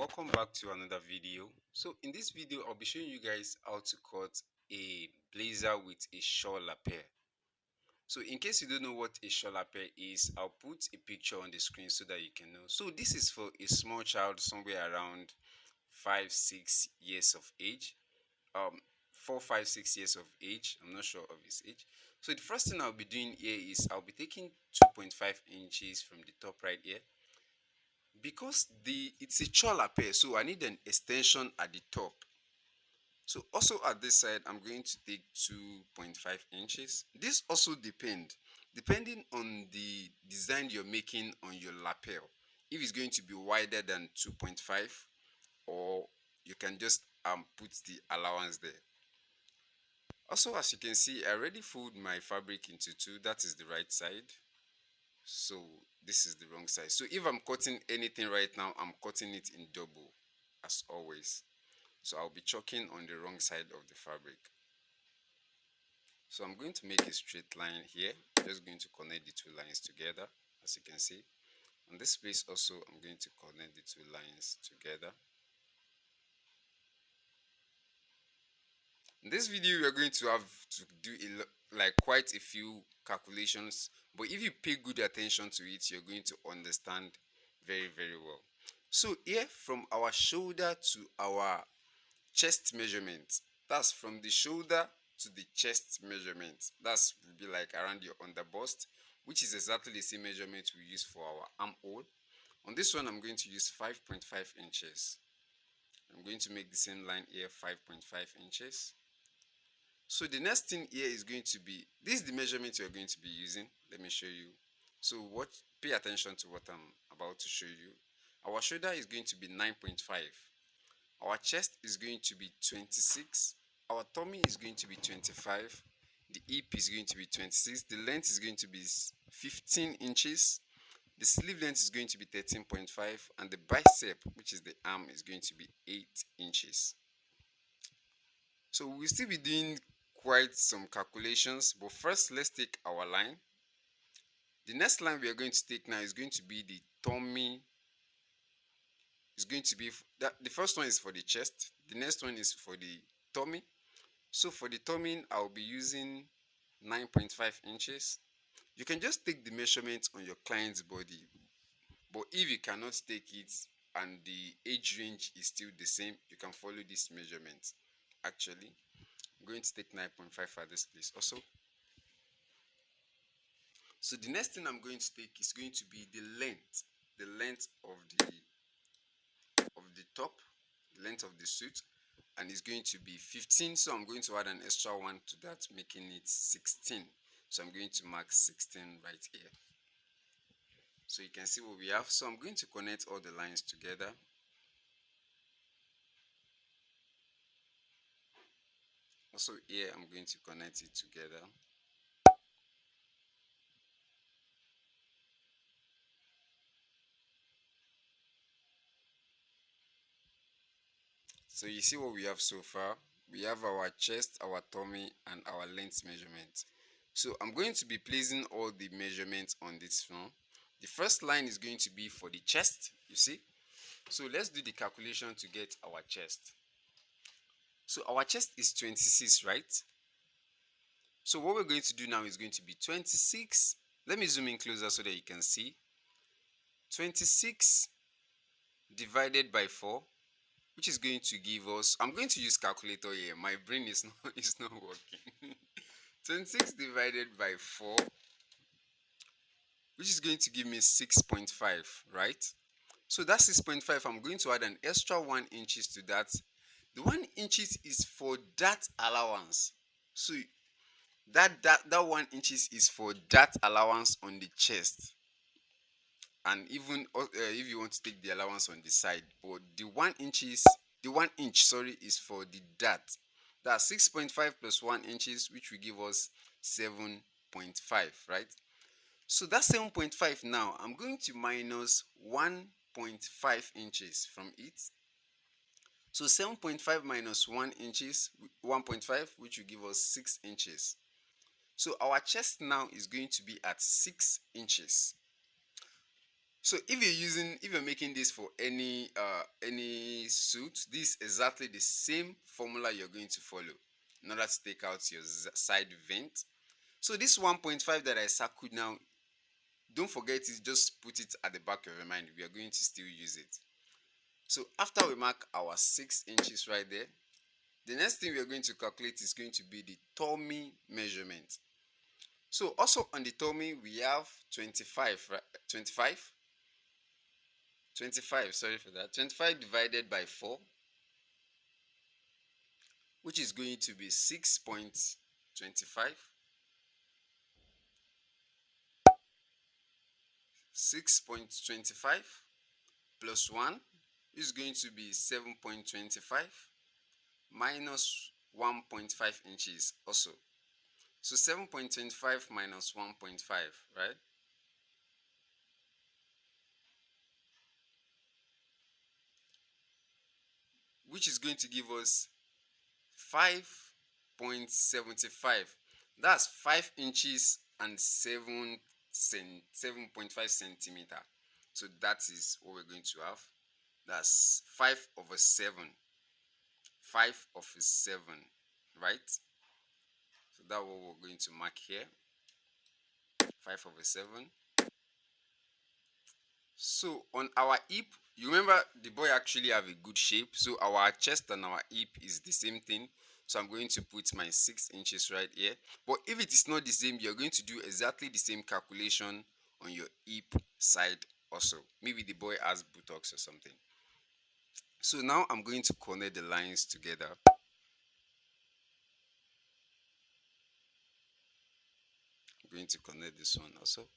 Welcome back to another video. So in this video I'll be showing you guys how to cut a blazer with a shawl lapel. So in case you don't know what a shawl lapel is, I'll put a picture on the screen so that you can know. So this is for a small child somewhere around 5-6 years of age. um 4, 5, 6 years of age. I'm not sure of his age. So the first thing I'll be doing here is I'll be taking 2.5 inches from the top right here, because it's a chola pair, so I need an extension at the top. So also at this side I'm going to take 2.5 inches. This also depending on the design you're making on your lapel, if it's going to be wider than 2.5, or you can just put the allowance there. Also, as you can see, I already fold my fabric into two. That is the right side, so this is the wrong side. So if I'm cutting anything right now, I'm cutting it in double as always. So I'll be chalking on the wrong side of the fabric. So I'm going to make a straight line here. I'm just going to connect the two lines together, as you can see. On this place also, I'm going to connect the two lines together. In this video, we're going to have to do quite a few calculations, but if you pay good attention to it, you're going to understand very well. So here, from our shoulder to our chest measurement, that's from the shoulder to the chest measurement, that's will be like around your underbust, which is exactly the same measurement we use for our armhole. On this one, I'm going to use 5.5 inches. I'm going to make the same line here, 5.5 inches. So the next thing here is going to be, this is the measurement you're going to be using. Let me show you. So pay attention to what I'm about to show you. Our shoulder is going to be 9.5. Our chest is going to be 26. Our tummy is going to be 25. The hip is going to be 26. The length is going to be 15 inches. The sleeve length is going to be 13.5. And the bicep, which is the arm, is going to be 8 inches. So we'll still be doing quite some calculations, but first let's take our line. The next line we are going to take now is going to be the tummy. It's going to be that the first one is for the chest, the next one is for the tummy. So for the tummy, I'll be using 9.5 inches. You can just take the measurement on your client's body, but if you cannot take it and the age range is still the same, you can follow this measurement. Actually, I'm going to take 9.5 at this place also. So the next thing I'm going to take is going to be the length of the top, the length of the suit, and it's going to be 15. So I'm going to add an extra one to that, making it 16. So I'm going to mark 16 right here. So you can see what we have. So I'm going to connect all the lines together. Also here, I'm going to connect it together. So you see what we have so far. We have our chest, our tummy, and our length measurement. So I'm going to be placing all the measurements on this form. The first line is going to be for the chest, you see. So let's do the calculation to get our chest. So our chest is 26, right? So what we're going to do now is going to be 26. Let me zoom in closer so that you can see. 26 divided by 4, which is going to give us, I'm going to use calculator here, my brain is not working. 26 divided by 4, which is going to give me 6.5, right? So that's 6.5. I'm going to add an extra 1 inches to that. The 1 inches is for that allowance. So that 1 inches is for that allowance on the chest. And even if you want to take the allowance on the side, but the 1 inch is for the dart. That's 6.5 plus 1 inches, which will give us 7.5, right? So that's 7.5. Now I'm going to minus 1.5 inches from it. So 7.5 minus 1 inches, 1.5, which will give us 6 inches. So our chest now is going to be at 6 inches. So if you're making this for any suit, this is exactly the same formula you're going to follow in order to take out your side vent. So this 1.5 that I circled now, don't forget it, just put it at the back of your mind. We are going to still use it. So after we mark our 6 inches right there, the next thing we are going to calculate is going to be the tummy measurement. So also on the tummy we have 25, right? 25, sorry for that. 25 divided by 4, which is going to be 6.25. 6.25 plus 1 is going to be 7.25 minus 1.5 inches also. So 7.25 minus 1.5, right? Which is going to give us 5.75. That's 5 inches and 7.5 centimeter. So that is what we're going to have. That's 5 over 7. 5 over 7, right? So that's what we're going to mark here. 5 over 7. So on our hip, you remember the boy actually have a good shape. So our chest and our hip is the same thing. So I'm going to put my 6 inches right here. But if it is not the same, you're going to do exactly the same calculation on your hip side also. Maybe the boy has buttocks or something. So now I'm going to connect the lines together. I'm going to connect this one also.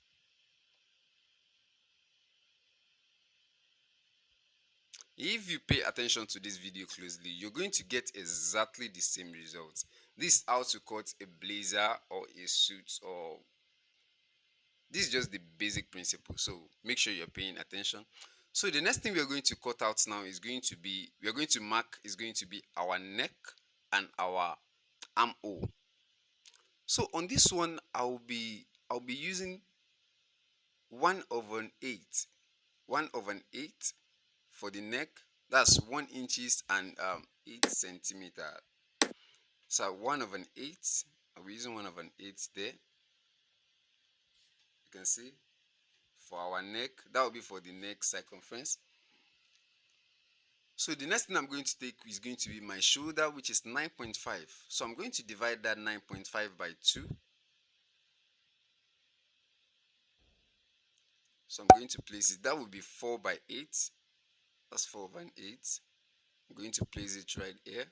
If you pay attention to this video closely, you're going to get exactly the same results. This is how to cut a blazer or a suit, or this is just the basic principle. So make sure you're paying attention. So the next thing we are going to cut out now is going to be, we are going to mark, is going to be our neck and our armhole. So on this one, I'll be using 1 over 8. 1 over 8 for the neck. That's 1 inches and 8 centimeter. So 1 over 8. I'll be using 1 over 8 there. You can see for our neck, that will be for the neck circumference. So the next thing I'm going to take is going to be my shoulder, which is 9.5. So I'm going to divide that 9.5 by 2. So I'm going to place it. That will be 4 by 8. That's 4 over 8. I'm going to place it right here.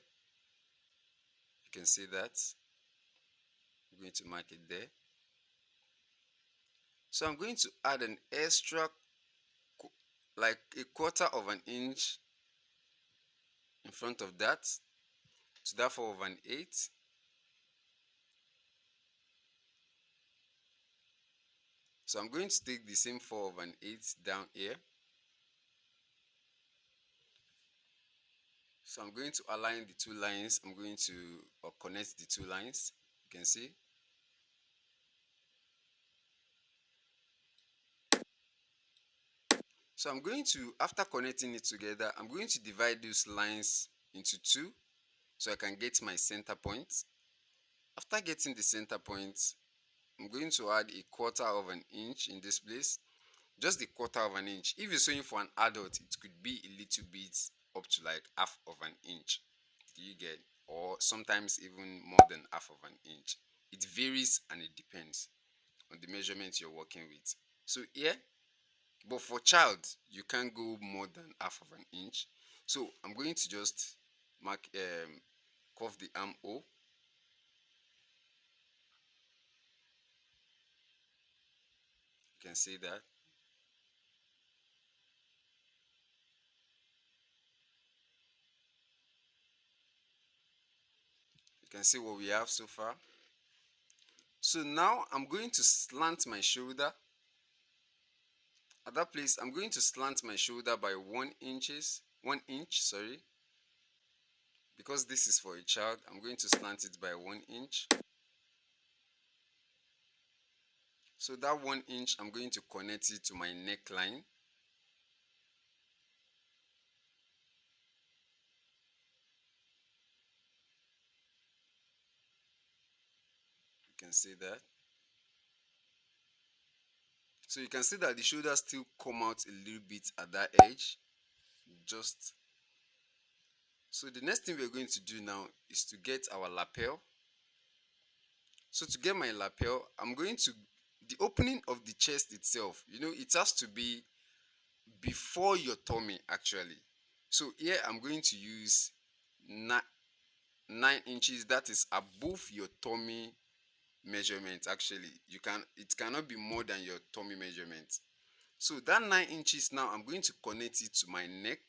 You can see that. I'm going to mark it there. So I'm going to add an extra, like a quarter of an inch in front of that. So that 4 over 8. So I'm going to take the same 4 over 8 down here. So I'm going to align the two lines. I'm going to connect the two lines. You can see. So I'm going to, after connecting it together, I'm going to divide those lines into 2 so I can get my center point. After getting the center point, I'm going to add a quarter of an inch in this place. Just the quarter of an inch. If you're sewing for an adult, it could be a little bit up to like half of an inch. Do you get? Or sometimes even more than half of an inch. It varies and it depends on the measurements you're working with. So here, but for child, you can't go more than half of an inch. So I'm going to just mark, curve the armhole. You can see that. You can see what we have so far. So now I'm going to slant my shoulder. At that place, I'm going to slant my shoulder by 1 inch, sorry. Because this is for a child, I'm going to slant it by 1 inch. So that 1 inch, I'm going to connect it to my neckline. can see that. So you can see that the shoulders still come out a little bit at that edge. Just so the next thing we're going to do now is to get our lapel. So to get my lapel, I'm going to the opening of the chest itself, it has to be before your tummy actually. So here I'm going to use 9 inches, that is above your tummy measurement. Actually, it cannot be more than your tummy measurement. So that 9 inches, now I'm going to connect it to my neck.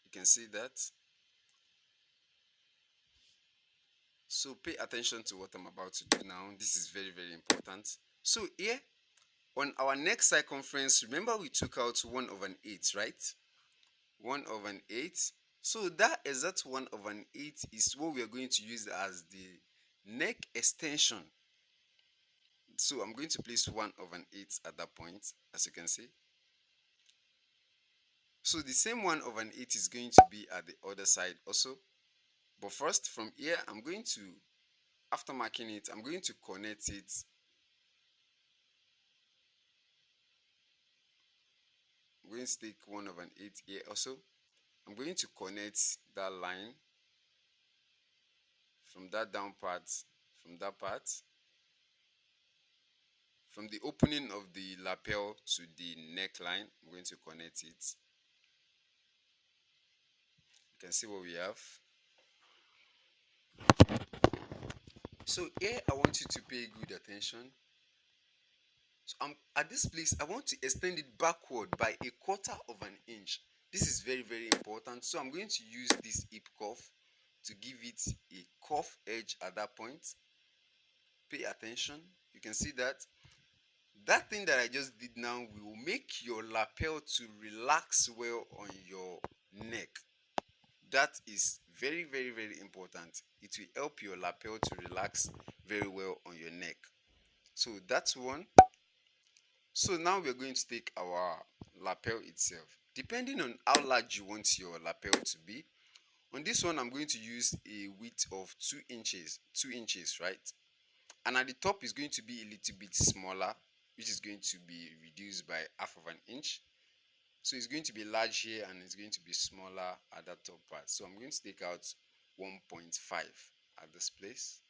You can see that. So pay attention to what I'm about to do now. This is very, very important. So here on our neck circumference, remember we took out 1/8, right? 1/8. So that exact 1/8 is what we are going to use as the neck extension. So I'm going to place 1/8 at that point, as you can see. So the same 1/8 is going to be at the other side also. But first, from here, after marking it, I'm going to connect it. I'm going to take 1/8 here also. I'm going to connect that line from that down part, from that part, from the opening of the lapel to the neckline. I'm going to connect it. You can see what we have. So here I want you to pay good attention. So at this place, I want to extend it backward by 1/4 inch. This is very, very important. So I'm going to use this hip cuff to give it a cuff edge at that point. Pay attention. You can see that. That thing that I just did now will make your lapel to relax well on your neck. That is very, very, very important. It will help your lapel to relax very well on your neck. So that's one. So now we're going to take our lapel itself. Depending on how large you want your lapel to be, on this one I'm going to use a width of 2 inches. 2 inches, right? And at the top is going to be a little bit smaller, which is going to be reduced by 1/2 inch. So it's going to be large here and it's going to be smaller at that top part. So I'm going to take out 1.5 at this place.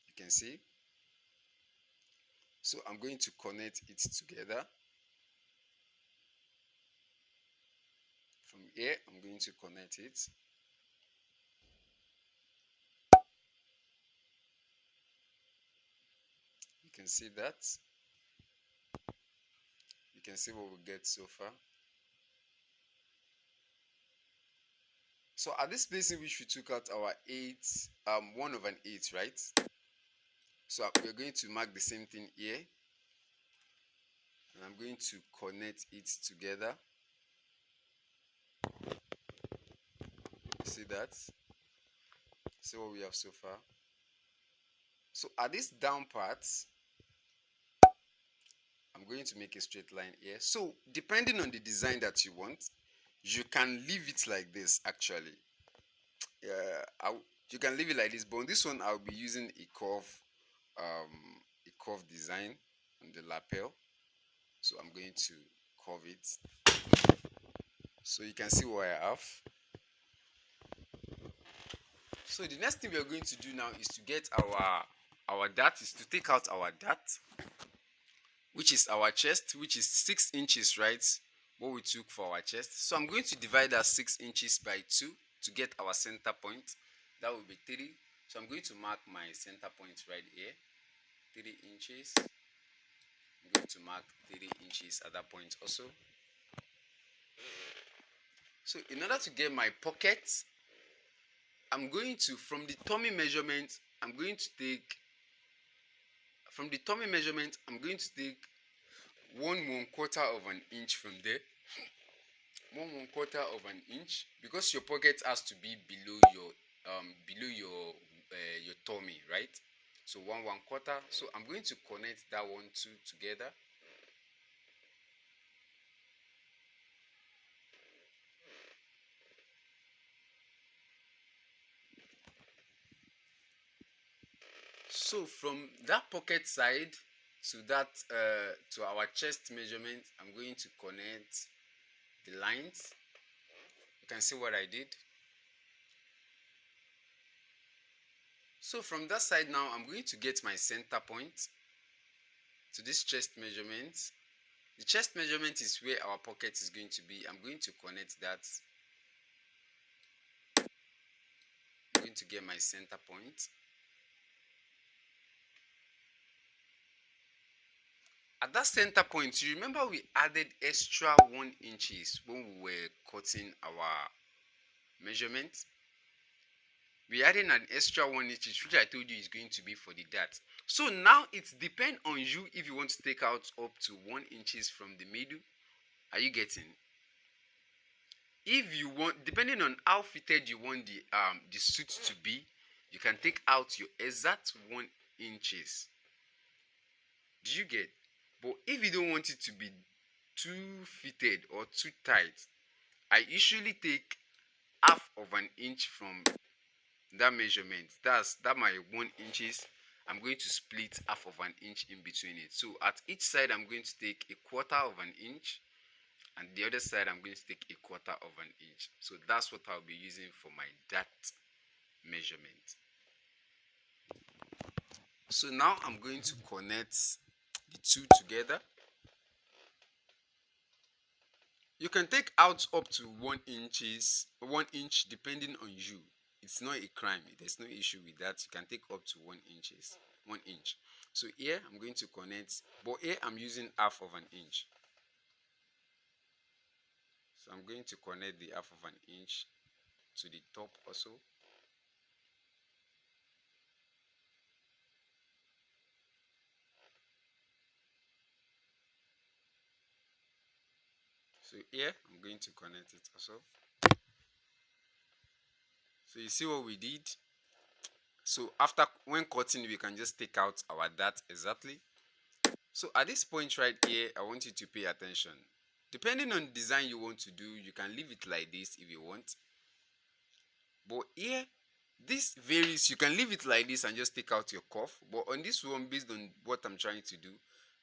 You can see. So I'm going to connect it together. From here, I'm going to connect it. You can see that. You can see what we get so far. So at this place in which we took out our 1/8, right? So we're going to mark the same thing here. And I'm going to connect it together. See that? See what we have so far. So at this down part, I'm going to make a straight line here. So depending on the design that you want, you can leave it like this actually. You can leave it like this, but on this one I'll be using a curve design on the lapel. So I'm going to curve it. So you can see what I have. So the next thing we are going to do now is to get our dart, is to take out our dart, which is our chest, which is 6 inches, right? What we took for our chest. So I'm going to divide that 6 inches by 2 to get our center point. That will be 3. So I'm going to mark my center point right here, 3 inches. I'm going to mark 3 inches at that point also. So in order to get my pocket, I'm going to, from the tummy measurement, I'm going to take 1/4 inch from there. 1/4 inch, because your pocket has to be below your tummy, right? So 1/4. So I'm going to connect that 2 together. So from that pocket side to that to our chest measurement, I'm going to connect the lines. You can see what I did. So from that side now, I'm going to get my center point to this chest measurement. The chest measurement is where our pocket is going to be. I'm going to connect that. I'm going to get my center point. At that center point, you remember we added extra 1 inches when we were cutting our measurement. We added an extra 1 inches, which I told you is going to be for the dart. So now it depends on you if you want to take out up to 1 inches from the middle. Are you getting? If you want, depending on how fitted you want the suit to be, you can take out your exact 1 inches. Do you get? But if you don't want it to be too fitted or too tight, I usually take half of an inch from that measurement. That my 1 inches. I'm going to split half of an inch in between it. So at each side, I'm going to take a quarter of an inch, and the other side, I'm going to take a quarter of an inch. So that's what I'll be using for my dart measurement. So now I'm going to connect the two together. You can take out up to 1 inch depending on you. It's not a crime. There's no issue with that. You can take up to 1 inch. So here I'm going to connect, but here I'm using half of an inch. So I'm going to connect the half of an inch to the top also. So here I'm going to connect it also. So you see what we did? So after when cutting, we can just take out our dart exactly. So at this point right here, I want you to pay attention. Depending on the design you want to do, you can leave it like this if you want. But here, this varies. You can leave it like this and just take out your cuff. But on this one, based on what I'm trying to do,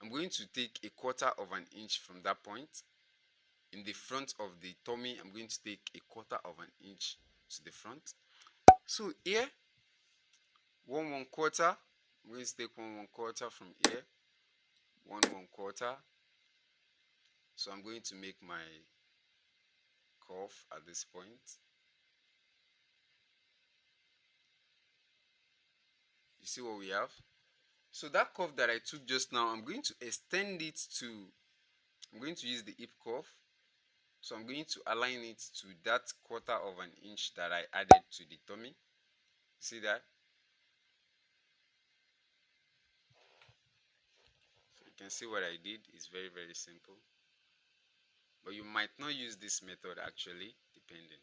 I'm going to take a quarter of an inch from that point. In the front of the tummy, I'm going to take a quarter of an inch to the front. So here, one quarter. I'm going to take one quarter from here. One quarter. So I'm going to make my cuff at this point. You see what we have? So that cuff that I took just now, I'm going to extend it to, I'm going to use the hip cuff. So I'm going to align it to that quarter of an inch that I added to the tummy. See that? So you can see what I did. It's very, very simple. But you might not use this method actually, depending.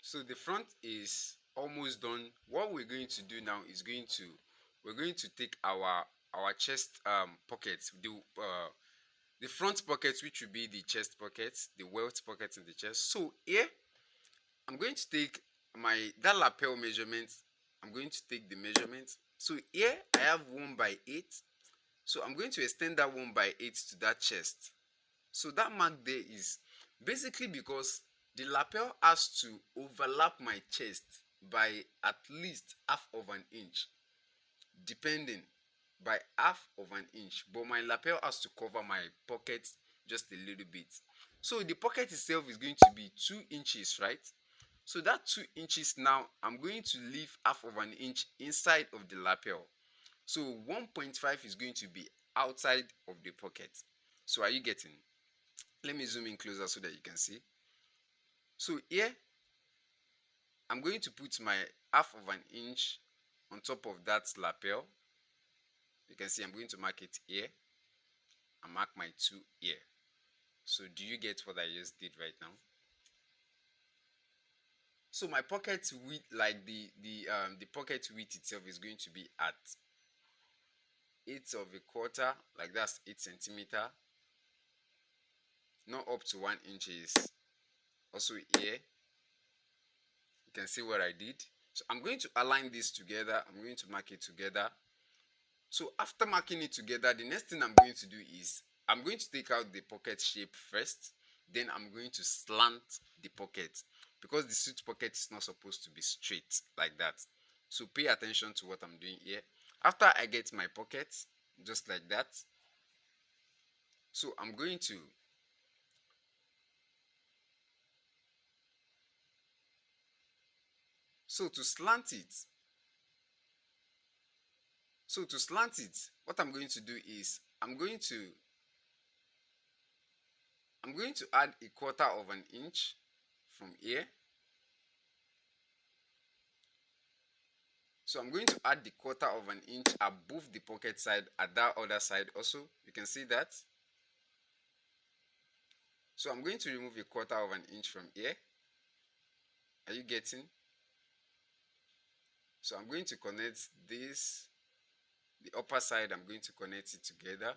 So the front is almost done. What we're going to do now is we're going to take our chest pockets, the front pockets, which will be the chest pockets, the welt pockets in the chest. So here I'm going to take that lapel measurement. I'm going to take the measurement. So here I have 1/8. So I'm going to extend that 1/8 to that chest. So that mark there is basically because the lapel has to overlap my chest by at least half of an inch, depending, by half of an inch. But my lapel has to cover my pocket just a little bit. So the pocket itself is going to be 2 inches, right? So that 2 inches now, I'm going to leave half of an inch inside of the lapel. So 1.5 is going to be outside of the pocket. So are you getting? Let me zoom in closer so that you can see. So here, I'm going to put my half of an inch on top of that lapel. You can see I'm going to mark it here and mark my 2 here. So do you get what I just did right now? So my pocket width, like the pocket width itself, is going to be at eighth of a quarter, like that's 8 centimeter, not up to 1 inches. Also here, you can see what I did. So I'm going to align this together. I'm going to mark it together. So after marking it together, the next thing I'm going to do is I'm going to take out the pocket shape first. Then I'm going to slant the pocket, because the suit pocket is not supposed to be straight like that. So pay attention to what I'm doing here. After I get my pocket, just like that. So I'm going to so to slant it what I'm going to do is I'm going to add a quarter of an inch from here. So I'm going to add the quarter of an inch above the pocket side at that other side also. You can see that. So I'm going to remove a quarter of an inch from here. Are you getting? So I'm going to connect this, the upper side, I'm going to connect it together.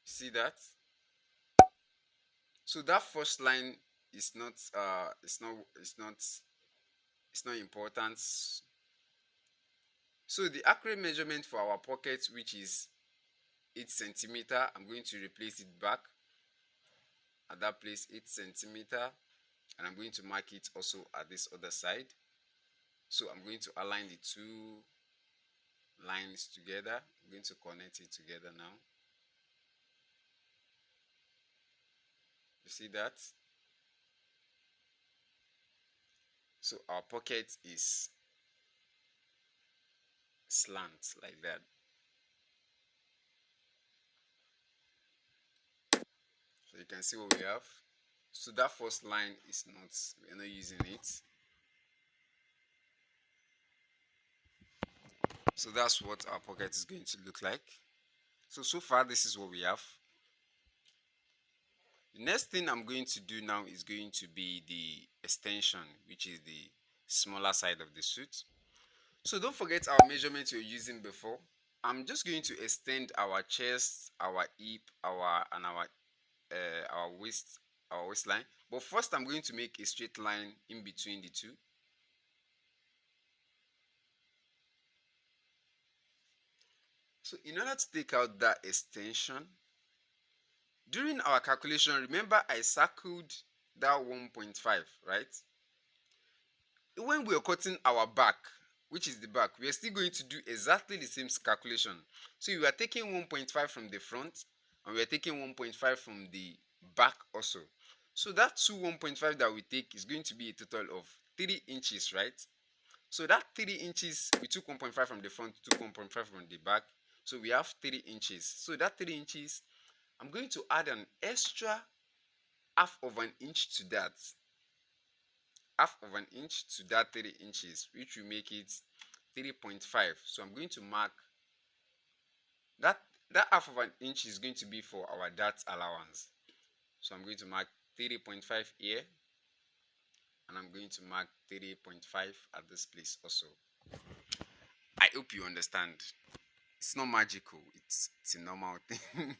See that? So that first line is not it's not important. So the accurate measurement for our pocket, which is 8 centimeter, I'm going to replace it back at that place, 8 centimeter, and I'm going to mark it also at this other side. So I'm going to align the two lines together. I'm going to connect it together now. You see that? So our pocket is slant like that. So you can see what we have. So that first line is not, we're not using it. So that's what our pocket is going to look like. So far this is what we have. The next thing I'm going to do now is going to be the extension, which is the smaller side of the suit. So don't forget our measurements we were using before. I'm just going to extend our chest, our hip, our waistline. But first I'm going to make a straight line in between the two. So in order to take out that extension, during our calculation, remember I circled that 1.5, right? When we are cutting our back, which is the back, we are still going to do exactly the same calculation. So we are taking 1.5 from the front and we are taking 1.5 from the back also. So that 1.5 that we take is going to be a total of 3 inches, right? So that 3 inches, we took 1.5 from the front, took 1.5 from the back. So we have 3 inches. So that 3 inches, I'm going to add an extra half of an inch to that. Half of an inch to that 3 inches, which will make it 3.5. So I'm going to mark that half of an inch is going to be for our dart allowance. So I'm going to mark 3.5 here, and I'm going to mark 3.5 at this place also. I hope you understand. It's not magical, it's a normal thing.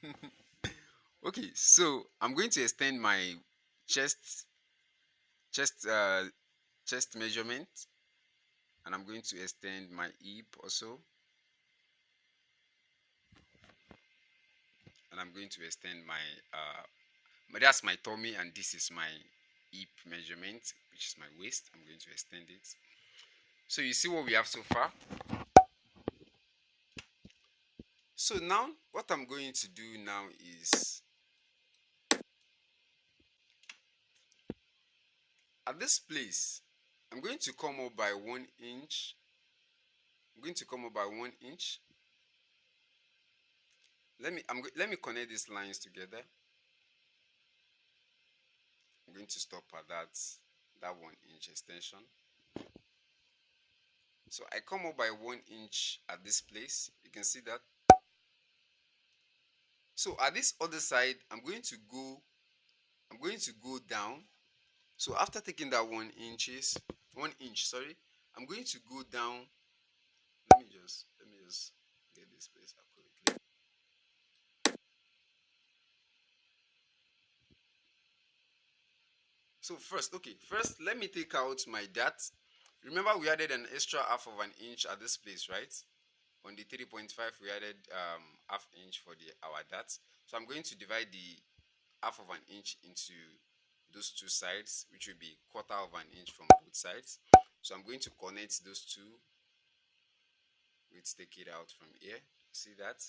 Okay, so I'm going to extend my chest measurement, and I'm going to extend my hip also, and I'm going to extend my that's my tummy, and this is my hip measurement, which is my waist. I'm going to extend it. So you see what we have so far. So now what I'm going to do now is, at this place, I'm going to come up by 1 inch. I'm going to come up by 1 inch. Let me connect these lines together. I'm going to stop at that 1 inch extension. So I come up by 1 inch at this place. You can see that. So at this other side, I'm going to go down. So after taking that 1 inch, sorry, I'm going to go down. Let me just just get this place accurately. So first let me take out my dart. Remember we added an extra half of an inch at this place, right? On the 3.5 we added half inch for the our dart. So I'm going to divide the half of an inch into those two sides, which will be quarter of an inch from both sides. So I'm going to connect those two. Let's take it out from here. See that?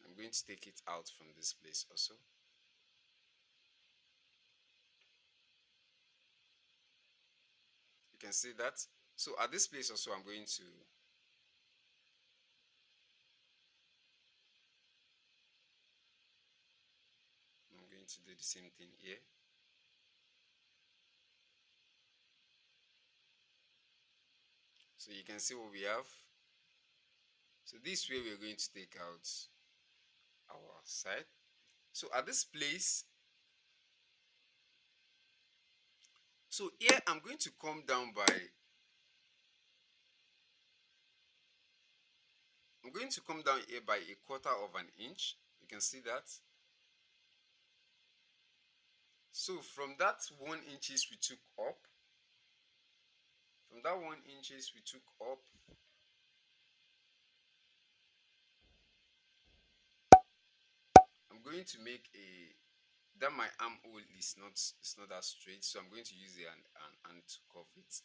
I'm going to take it out from this place also. You can see that. So at this place also I'm going to do the same thing here. So you can see what we have. So this way we're going to take out our side. So at this place, so here I'm going to come down by, I'm going to come down here by a quarter of an inch. You can see that. So from that 1 inches we took up, from that 1 inches we took up, I'm going to make a, that my armhole is not, it's not that straight, so I'm going to use an hand to curve it.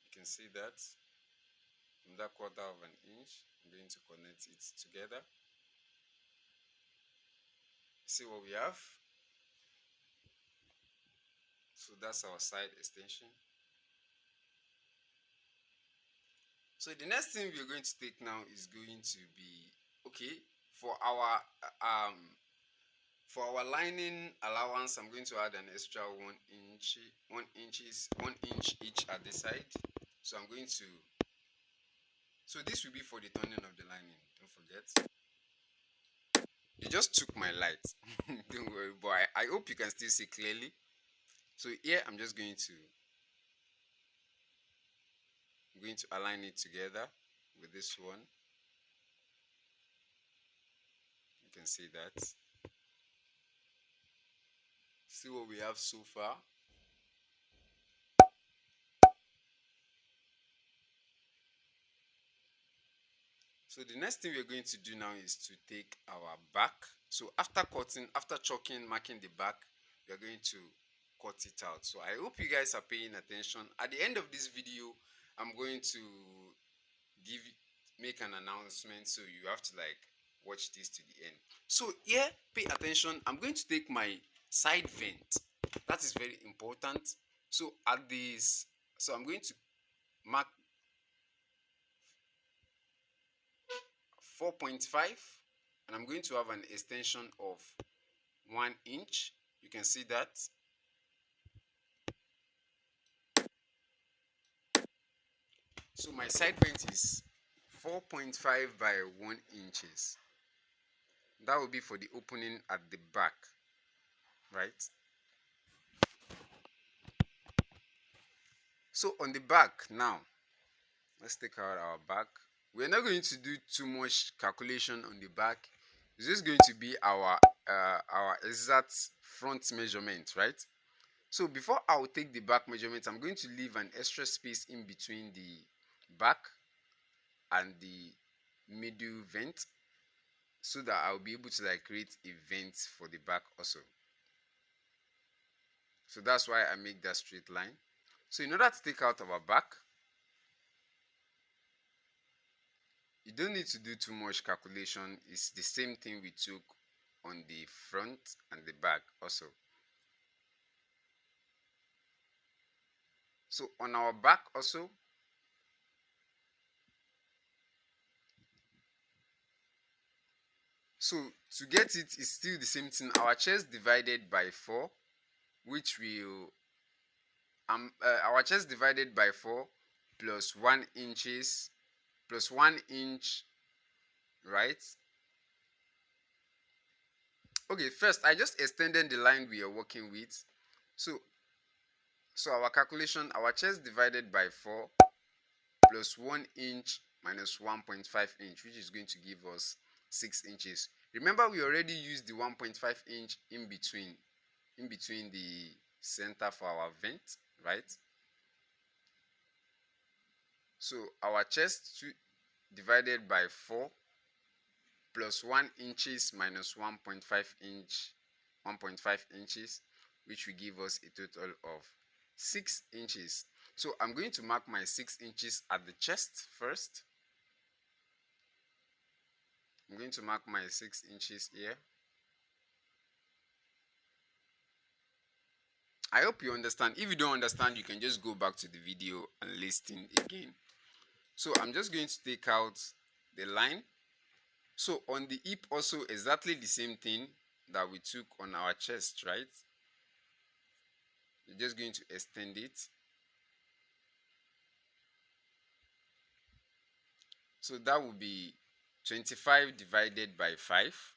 You can see that. From that quarter of an inch, I'm going to connect it together. See what we have? So that's our side extension. So the next thing we're going to take now is going to be, okay, for our lining allowance, I'm going to add an extra 1 inch, 1 inch each at the side. So I'm going to, so this will be for the turning of the lining, don't forget. You just took my light. Don't worry, but I hope you can still see clearly. So here I'm just going to align it together with this one. You can see that. See what we have so far. So the next thing we're going to do now is to take our back. So after cutting, after chalking, marking the back, we're going to cut it out. So I hope you guys are paying attention. At the end of this video, I'm going to make an announcement, so you have to like watch this to the end. So here, pay attention. I'm going to take my side vent. That is very important. So at this, so I'm going to mark 4.5, and I'm going to have an extension of 1 inch. You can see that. So my side vent is 4.5 by 1 inches. That will be for the opening at the back, right? So on the back now, let's take out our back. We're not going to do too much calculation on the back. It's just going to be our exact front measurement, right? So before I will take the back measurement, I'm going to leave an extra space in between the back and the middle vent, so that I'll be able to like create a vent for the back also. So that's why I make that straight line. So in order to take out our back, you don't need to do too much calculation. It's the same thing we took on the front and the back also. So on our back also, so to get it is still the same thing. Our chest divided by 4, which will our chest divided by 4 plus 1 inches plus 1 inch, right? Okay, first I just extended the line we are working with. So our calculation, our chest divided by 4 plus 1 inch minus 1.5 inch, which is going to give us 6 inches. Remember, we already used the 1.5 inch in between the center for our vent, right? So our chest divided by 4 plus 1 inches minus 1.5 inches, which will give us a total of 6 inches. So I'm going to mark my 6 inches at the chest first. I'm going to mark my 6 inches here. I hope you understand. If you don't understand, you can just go back to the video and listen again. So I'm just going to take out the line. So on the hip also exactly the same thing that we took on our chest, right? You're just going to extend it. So that will be 25 divided by 5.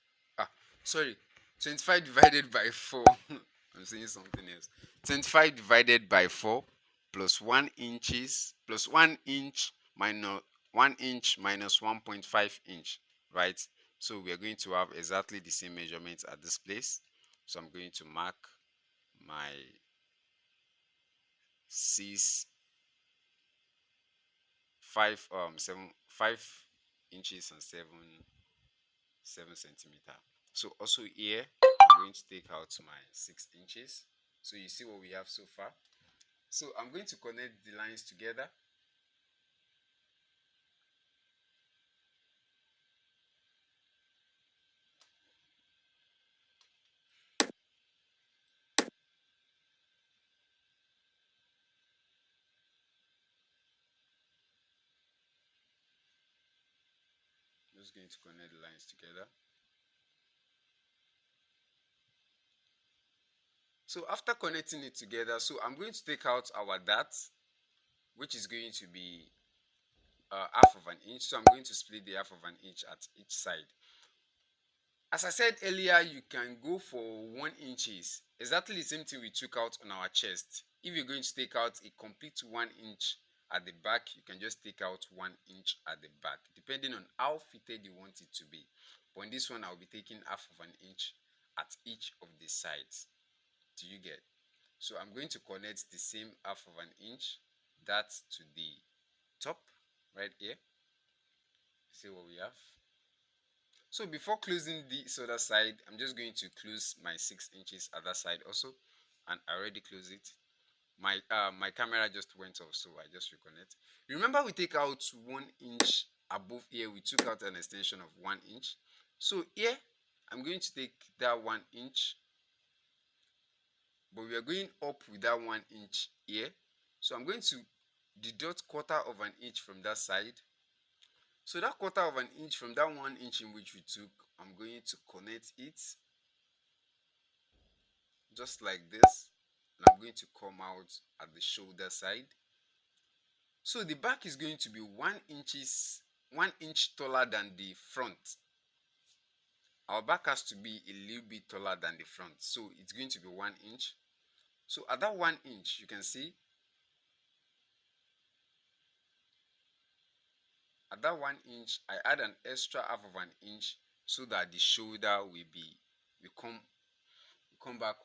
Sorry, 25 divided by 4. I'm saying something else. 25 divided by 4 plus 1 inches plus 1 inch minus 1 inch minus 1.5 inch, right? So we are going to have exactly the same measurements at this place. So I'm going to mark my 6 5 5 inches and 7 centimeter. So also here I'm going to take out my 6 inches. So you see what we have so far. So I'm going to connect the lines together. Just going to connect the lines together. So after connecting it together, so I'm going to take out our dart, which is going to be half of an inch. So I'm going to split the half of an inch at each side. As I said earlier, you can go for 1 inches. Exactly the same thing we took out on our chest. If you're going to take out a complete 1 inch at the back, you can just take out 1 inch at the back, depending on how fitted you want it to be. But in this one, I'll be taking half of an inch at each of the sides. Do you get? So I'm going to connect the same half of an inch, that to the top right here. See what we have. So before closing this other side, I'm just going to close my 6 inches other side also, and I already closed it. My camera just went off, so I just reconnect. Remember, we take out 1 inch above here. We took out an extension of 1 inch. So here I'm going to take that 1 inch, but we are going up with that 1 inch here. So I'm going to deduct 1/4 of an inch from that side. So that 1/4 of an inch from that 1 inch in which we took, I'm going to connect it just like this, and I'm going to come out at the shoulder side. So the back is going to be 1 inch taller than the front. Our back has to be a little bit taller than the front, so it's going to be 1 inch. So at that 1 inch, you can see at that 1 inch, I add an extra half of an inch so that the shoulder will come back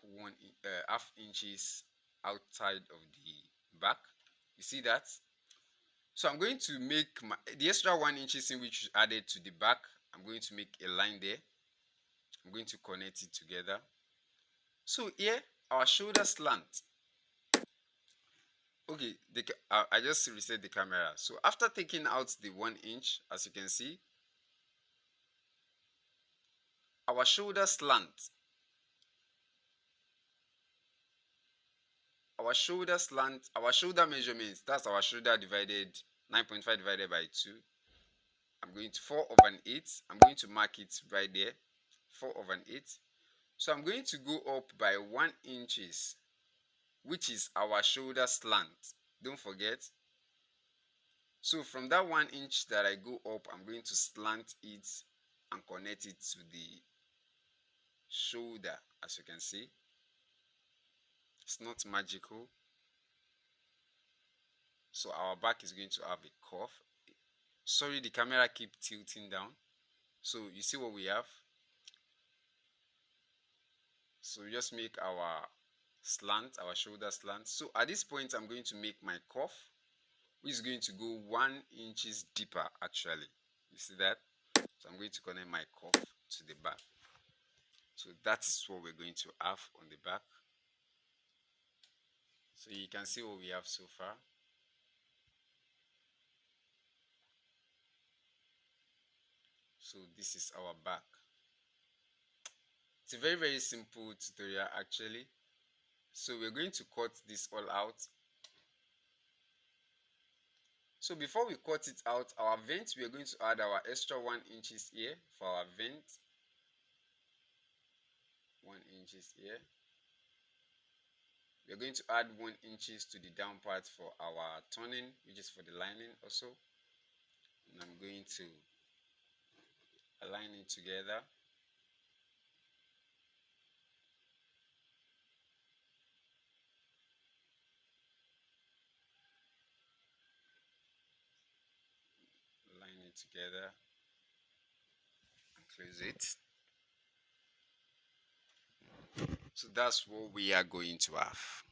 half inches outside of the back. You see that? So I'm going to make the extra 1 inches in which added to the back. I'm going to make a line there. I'm going to connect it together. So here our shoulder slant. Okay, I just reset the camera. So after taking out the 1 inch, as you can see, our shoulder slant. Our shoulder measurements, that's our shoulder divided 9.5 divided by 2. I'm going to 4/8. I'm going to mark it right there, 4/8. So I'm going to go up by 1 inches, which is our shoulder slant. Don't forget. So from that 1 inch that I go up, I'm going to slant it and connect it to the shoulder. As you can see, it's not magical. So our back is going to have a curve. Sorry, the camera keep tilting down. So you see what we have. So we just make our slant, our shoulder slant. So at this point, I'm going to make my cuff, which is going to go 1 inch deeper actually. You see that? So I'm going to connect my cuff to the back. So that is what we're going to have on the back. So you can see what we have so far. So this is our back. It's a very, very simple tutorial actually. So we're going to cut this all out. So before we cut it out, our vent, we are going to add our extra 1 inch here for our vent. 1 inch here. We are going to add 1 inch to the down part for our turning, which is for the lining also. And I'm going to align it together. Align it together and close it. So that's what we are going to have.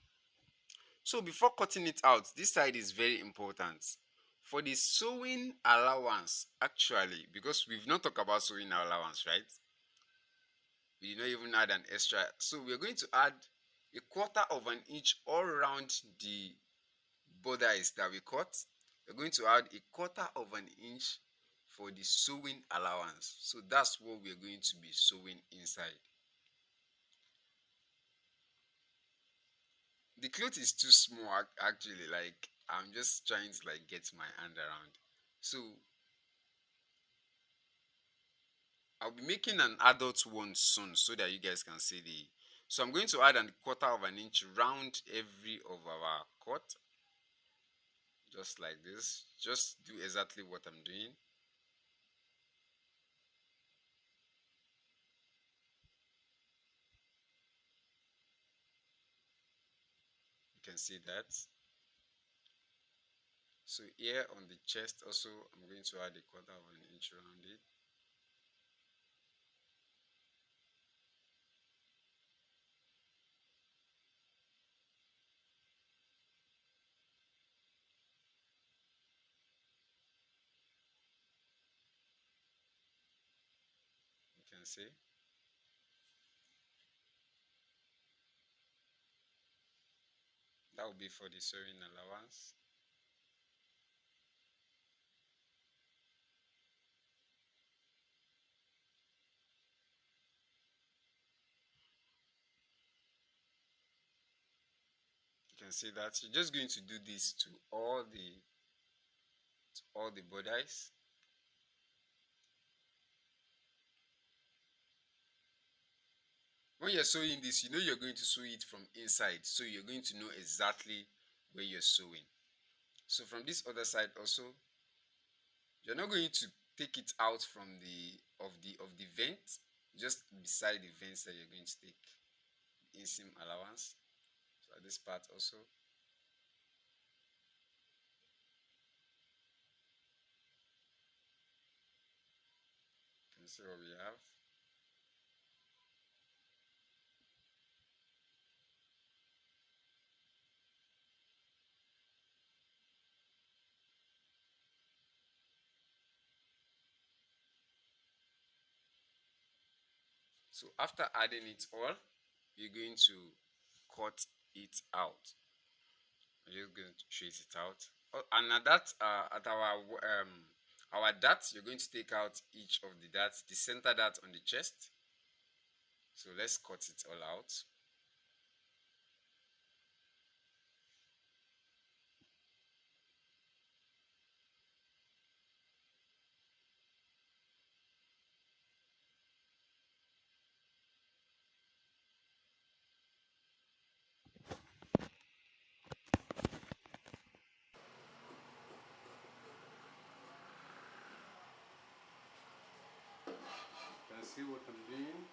So before cutting it out, this side is very important. For the sewing allowance, actually, because we've not talked about sewing allowance, right? We did not even add an extra. So we're going to add 1/4 inch all around the borders that we cut. We're going to add 1/4 inch for the sewing allowance. So that's what we're going to be sewing inside. The cloth is too small actually, like I'm just trying to like get my hand around. So I'll be making an adult one soon so that you guys can see the. So I'm going to add 1/4 inch round every of our cut, just like this. Just do exactly what I'm doing. You can see that. So here on the chest also, I'm going to add 1/4 inch around it. You can see. That will be for the sewing allowance. You can see that you're just going to do this to all the borders. When you're sewing this, you know you're going to sew it from inside, so you're going to know exactly where you're sewing. So from this other side also, you're not going to take it out from the vent, just beside the vents that you're going to take inseam allowance. So at this part also, you can see what we have. So after adding it all, you're going to cut it out. I'm just going to trace it out. Oh, and at that, at our dart, you're going to take out each of the darts, the center dart on the chest. So let's cut it all out. You can see what I'm doing.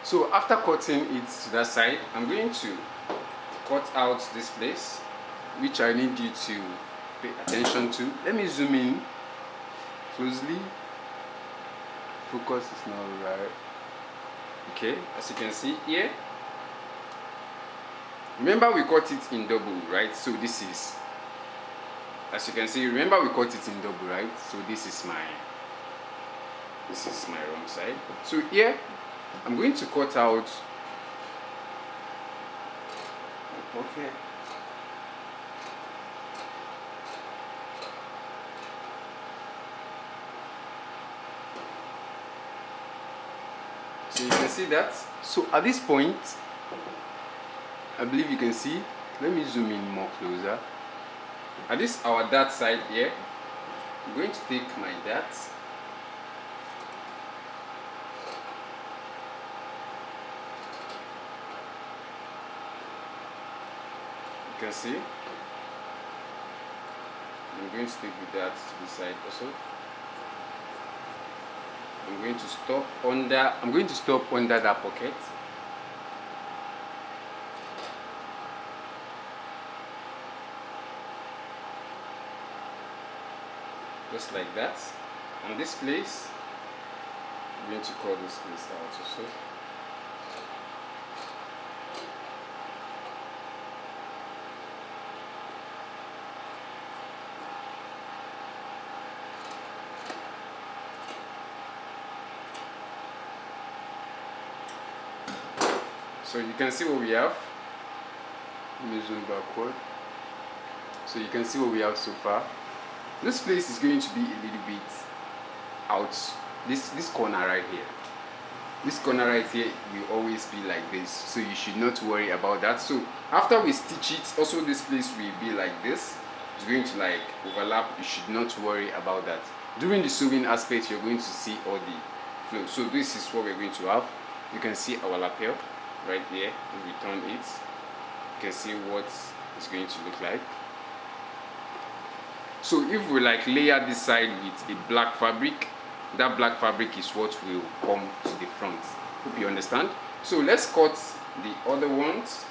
So after cutting it to that side, I'm going to cut out this place, which I need you to pay attention to. Let me zoom in closely. Focus is not right. Okay, as you can see here, remember we cut it in double, right? So this is, as you can see, remember we cut it in double, right? So this is my wrong side. So here I'm going to cut out. Okay. So you can see that. So at this point, I believe you can see. Let me zoom in more closer. At this our dart side here, I'm going to take my dart. You can see. I'm going to take the dart to the side also. I'm going to stop under that pocket. Just like that. And this place, I'm going to cut this place out also. So you can see what we have. Let me zoom backward. So you can see what we have so far. This place is going to be a little bit out. This corner right here. This corner right here will always be like this. So you should not worry about that. So after we stitch it, also this place will be like this. It's going to like overlap. You should not worry about that. During the sewing aspect, you're going to see all the flow. So this is what we're going to have. You can see our lapel right there. If we turn it, you can see what it's going to look like. So if we like layer this side with a black fabric, that black fabric is what will come to the front. Hope you understand. So let's cut the other ones.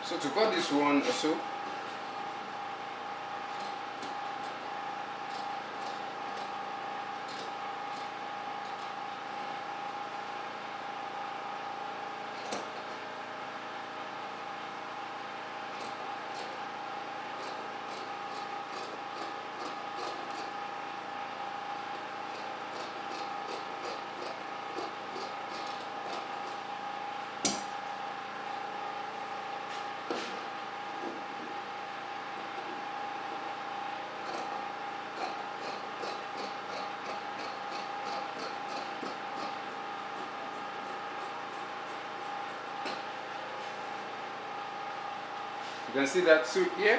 So to cut this one also, you can see that. So here,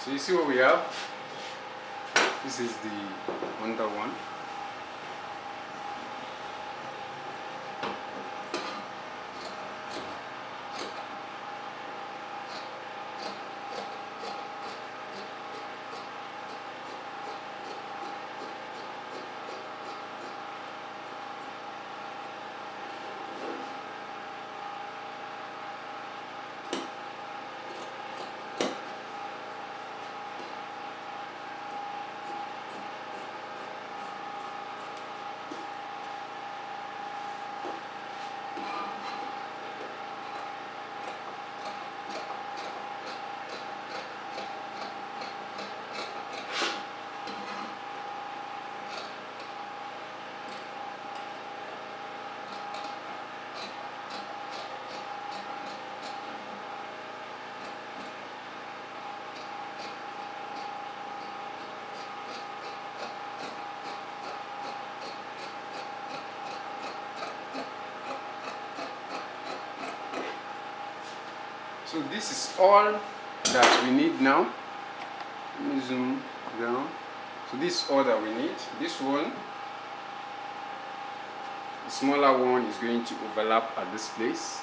so you see what we have. This is the under one. So this is all that we need now. Let me zoom down. So this is all that we need. This one, the smaller one, is going to overlap at this place.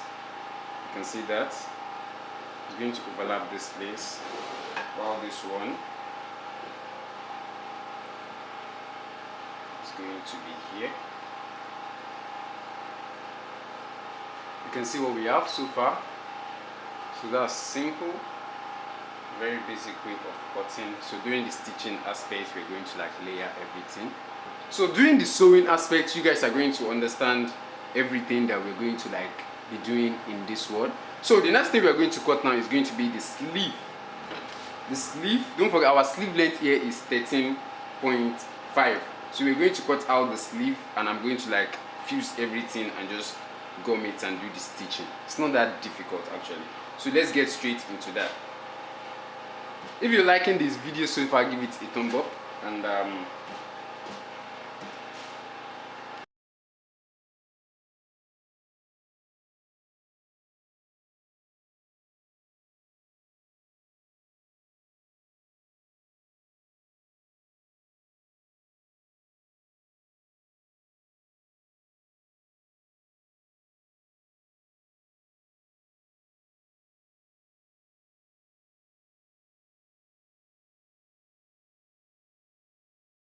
You can see that it's going to overlap this place, while this one is going to be here. You can see what we have so far. So that's simple, very basic way of cutting. So during the stitching aspect, we're going to like layer everything. So during the sewing aspect, you guys are going to understand everything that we're going to like be doing in this one. So the next thing we're going to cut now is going to be the sleeve. The sleeve, don't forget our sleeve length here is 13.5. So we're going to cut out the sleeve, and I'm going to like fuse everything and just gum it and do the stitching. It's not that difficult actually. So let's get straight into that. If you're liking this video so far, give it a thumb up, and